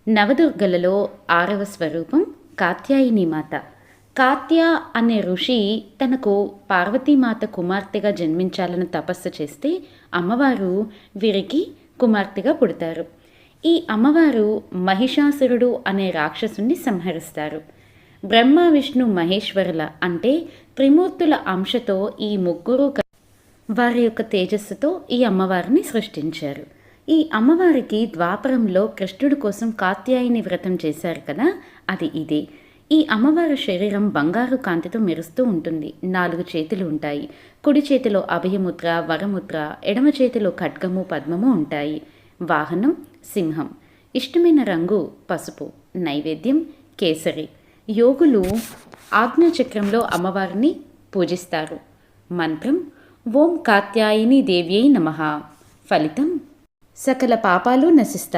నవదుర్గలలో 6వ స్వరూపం కాత్యాయని మాత. కాత్య అనే ఋషి తనకు పార్వతీమాత కుమార్తెగా జన్మించాలని తపస్సు చేస్తే అమ్మవారు వీరికి కుమార్తెగా పుడతారు. ఈ అమ్మవారు మహిషాసురుడు అనే రాక్షసుని సంహరిస్తారు. బ్రహ్మ విష్ణు మహేశ్వరుల అంటే త్రిమూర్తుల అంశతో ఈ ముగ్గురు వారి యొక్క తేజస్సుతో ఈ అమ్మవారిని సృష్టించారు. ఈ అమ్మవారికి ద్వాపరంలో కృష్ణుడి కోసం కాత్యాయని వ్రతం చేశారు కదా, అది ఇదే. ఈ అమ్మవారి శరీరం బంగారు కాంతితో మెరుస్తూ ఉంటుంది. 4 చేతులు ఉంటాయి. కుడి చేతిలో అభయముద్ర, వరముద్ర, ఎడమ చేతిలో ఖడ్గము, పద్మము ఉంటాయి. వాహనం సింహం. ఇష్టమైన రంగు పసుపు. నైవేద్యం కేసరి. యోగులు ఆజ్ఞాచక్రంలో అమ్మవారిని పూజిస్తారు. మంత్రం ఓం కాత్యాయని దేవ్యై నమః. ఫలితం సకల పాపాలు నశిస్తాయి.